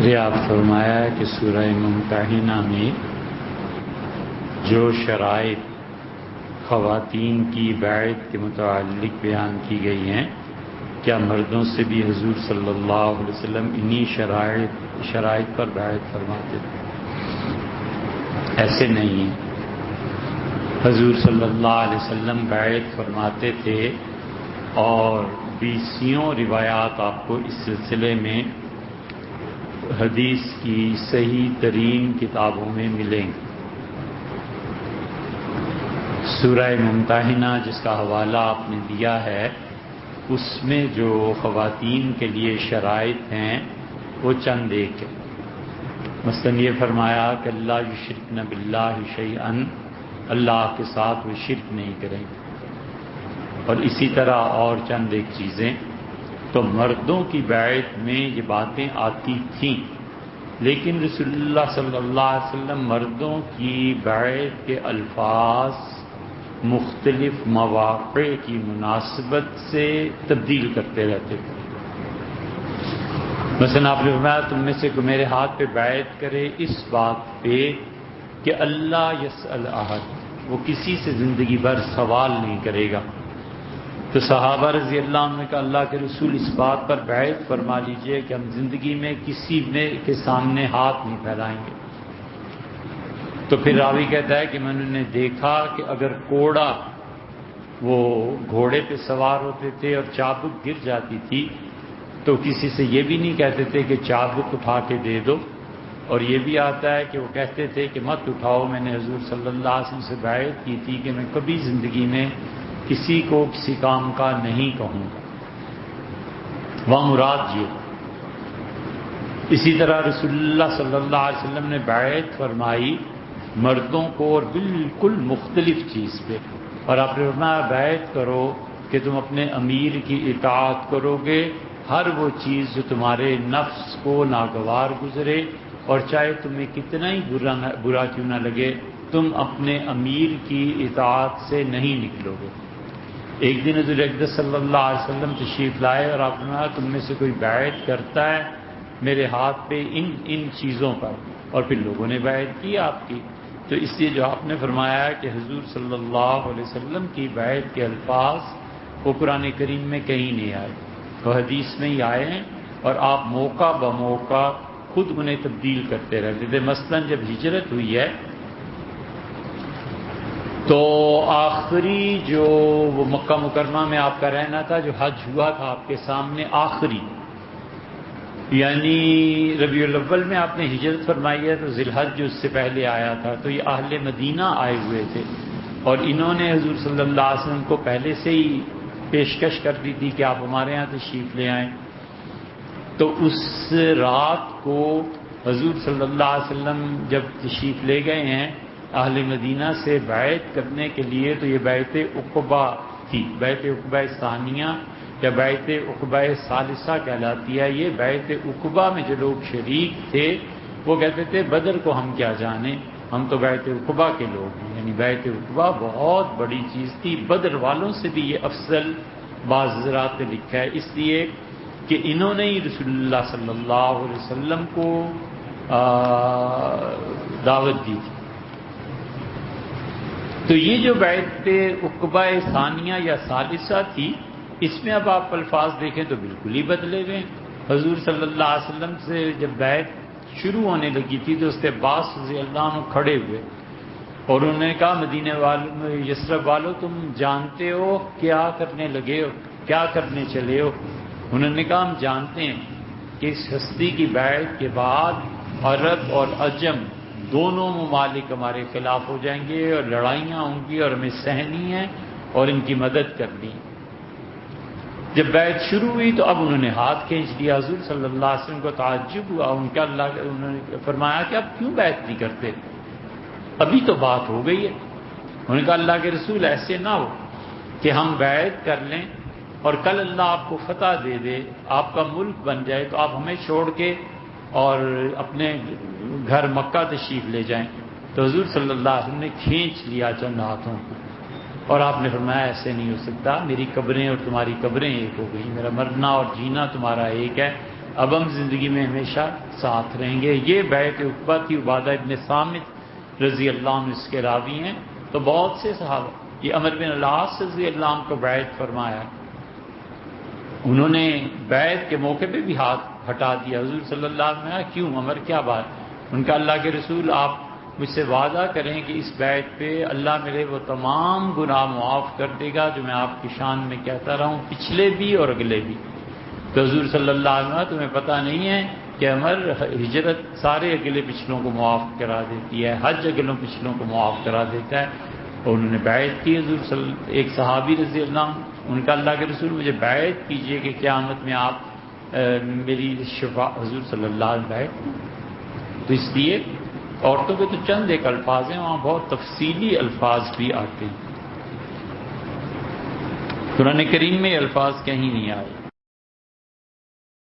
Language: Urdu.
ریاض فرمایا ہے کہ سورہ ممتحنہ میں جو شرائط خواتین کی بیعت کے متعلق بیان کی گئی ہیں، کیا مردوں سے بھی حضور صلی اللہ علیہ وسلم انہی شرائط پر بیعت فرماتے تھے؟ ایسے نہیں ہے۔ حضور صلی اللہ علیہ وسلم بیعت فرماتے تھے اور 20 روایات آپ کو اس سلسلے میں حدیث کی صحیح ترین کتابوں میں ملیں گے۔ سورہ ممتحنہ جس کا حوالہ آپ نے دیا ہے، اس میں جو خواتین کے لیے شرائط ہیں وہ چند ایک ہیں۔ مثلاً یہ فرمایا کہ اللہ یشرکن باللہ شیئا، اللہ کے ساتھ وہ شرک نہیں کریں گے، اور اسی طرح اور چند ایک چیزیں۔ تو مردوں کی بیعت میں یہ باتیں آتی تھیں، لیکن رسول اللہ صلی اللہ علیہ وسلم مردوں کی بیعت کے الفاظ مختلف مواقع کی مناسبت سے تبدیل کرتے رہتے تھے۔ مثلا آپ نے فرمایا تم میں سے کوئی میرے ہاتھ پہ بیعت کرے اس بات پہ کہ اللہ یسأل احد، وہ کسی سے زندگی بھر سوال نہیں کرے گا۔ تو صحابہ رضی اللہ عنہ نے کہا اللہ کے رسول اس بات پر بیعت فرما لیجئے کہ ہم زندگی میں کسی کے سامنے ہاتھ نہیں پھیلائیں گے۔ تو پھر راوی کہتا ہے کہ میں نے دیکھا کہ اگر کوڑا، وہ گھوڑے پہ سوار ہوتے تھے اور چابک گر جاتی تھی تو کسی سے یہ بھی نہیں کہتے تھے کہ چابک اٹھا کے دے دو، اور یہ بھی آتا ہے کہ وہ کہتے تھے کہ مت اٹھاؤ، میں نے حضور صلی اللہ علیہ وسلم سے بیعت کی تھی کہ میں کبھی زندگی میں کسی کو کسی کام کا نہیں کہوں گا، وہاں مراد یہ۔ اسی طرح رسول اللہ صلی اللہ علیہ وسلم نے بیعت فرمائی مردوں کو اور بالکل مختلف چیز پہ، اور آپ نے فرمایا بیعت کرو کہ تم اپنے امیر کی اطاعت کرو گے، ہر وہ چیز جو تمہارے نفس کو ناگوار گزرے، اور چاہے تمہیں کتنا ہی برا کیوں نہ لگے، تم اپنے امیر کی اطاعت سے نہیں نکلو گے۔ ایک دن حضور اقدس صلی اللہ علیہ وسلم تشریف لائے اور آپ نے کہا تم میں سے کوئی بیعت کرتا ہے میرے ہاتھ پہ ان چیزوں پر، اور پھر لوگوں نے بیعت کی آپ کی۔ تو اس لیے جو آپ نے فرمایا ہے کہ حضور صلی اللہ علیہ وسلم کی بیعت کے الفاظ وہ قرآن کریم میں کہیں نہیں آئے، وہ حدیث میں ہی آئے ہیں، اور آپ موقع بموقع خود انہیں تبدیل کرتے رہتے تھے۔ مثلاً جب ہجرت ہوئی ہے تو آخری جو وہ مکہ مکرمہ میں آپ کا رہنا تھا، جو حج ہوا تھا آپ کے سامنے آخری، یعنی ربیع الاول میں آپ نے ہجرت فرمائی ہے، تو ذی الحج جو اس سے پہلے آیا تھا، تو یہ اہل مدینہ آئے ہوئے تھے، اور انہوں نے حضور صلی اللہ علیہ وسلم کو پہلے سے ہی پیشکش کر دی تھی کہ آپ ہمارے یہاں تشریف لے آئیں۔ تو اس رات کو حضور صلی اللہ علیہ وسلم جب تشریف لے گئے ہیں اہل مدینہ سے بیعت کرنے کے لیے، تو یہ بیعت عقبہ تھی، بیعت عقبہ ثانیہ یا بیعت عقبہ ثالثہ کہلاتی ہے۔ یہ بیعت عقبہ میں جو لوگ شریک تھے وہ کہتے تھے بدر کو ہم کیا جانیں، ہم تو بیعت عقبہ کے لوگ ہیں، یعنی بیعت عقبہ بہت بڑی چیز تھی، بدر والوں سے بھی یہ افضل بعض حضرات نے لکھا ہے، اس لیے کہ انہوں نے ہی رسول اللہ صلی اللہ علیہ وسلم کو دعوت دی تھی۔ تو یہ جو بیعت عقبہ ثانیہ یا ثالثہ تھی، اس میں اب آپ الفاظ دیکھیں تو بالکل ہی بدلے ہوئے ہیں۔ حضور صلی اللہ علیہ وسلم سے جب بیعت شروع ہونے لگی تھی تو اس کے عباس رضی اللہ عنہ کھڑے ہوئے اور انہوں نے کہا مدینے والوں، یثرب والوں، تم جانتے ہو کیا کرنے لگے ہو، کیا کرنے چلے ہو؟ انہوں نے کہا ہم جانتے ہیں کہ اس ہستی کی بیعت کے بعد عرب اور عجم دونوں ممالک ہمارے خلاف ہو جائیں گے اور لڑائیاں ہوں گی اور ہمیں سہنی ہیں اور ان کی مدد کرنی ہے۔ جب بیعت شروع ہوئی تو اب انہوں نے ہاتھ کھینچ لیا، حضور صلی اللہ علیہ وسلم کو تعجب ہوا، انہوں نے فرمایا کہ اب کیوں بیعت نہیں کرتے، ابھی تو بات ہو گئی ہے۔ انہوں نے کہا اللہ کے رسول ایسے نہ ہو کہ ہم بیعت کر لیں اور کل اللہ آپ کو فتح دے دے، آپ کا ملک بن جائے، تو آپ ہمیں چھوڑ کے اور اپنے گھر مکہ تشریف لے جائیں۔ تو حضور صلی اللہ علیہ وسلم نے کھینچ لیا چند ہاتھوں کو، اور آپ نے فرمایا ایسے نہیں ہو سکتا، میری قبریں اور تمہاری قبریں ایک ہو گئی، میرا مرنا اور جینا تمہارا ایک ہے، اب ہم زندگی میں ہمیشہ ساتھ رہیں گے۔ یہ بیعت عقبہ تھی۔ عبادہ ابن صامت رضی اللہ عنہ اس کے راوی ہیں۔ تو بہت سے صحابہ، یہ عمر بن العاص رضی اللہ عنہ کو بیعت فرمایا، انہوں نے بیعت کے موقع پہ بھی ہاتھ ہٹا دیا۔ حضور صلی اللہ علیہ وسلم نے کیوں عمر، کیا بات؟ ان کا اللہ کے رسول آپ مجھ سے وعدہ کریں کہ اس بیعت پہ اللہ میرے وہ تمام گناہ معاف کر دے گا جو میں آپ کی شان میں کہتا رہا ہوں، پچھلے بھی اور اگلے بھی۔ تو حضور صلی اللہ علیہ وسلم، تمہیں پتہ نہیں ہے کہ عمر ہجرت سارے اگلے پچھلوں کو معاف کرا دیتی ہے، حج اگلوں پچھلوں کو معاف کرا دیتا ہے۔ اور انہوں نے بیعت کی۔ ایک صحابی رضی اللہ عنہ، ان کا اللہ کے رسول مجھے بیعت کیجئے کہ قیامت میں آپ میری شفاعت، حضور صلی اللہ علیہ وسلم بیعت۔ تو اس لیے عورتوں کے تو چند ایک الفاظ ہیں، وہاں بہت تفصیلی الفاظ بھی آتے ہیں۔ قرآن کریم میں یہ الفاظ کہیں نہیں آئے۔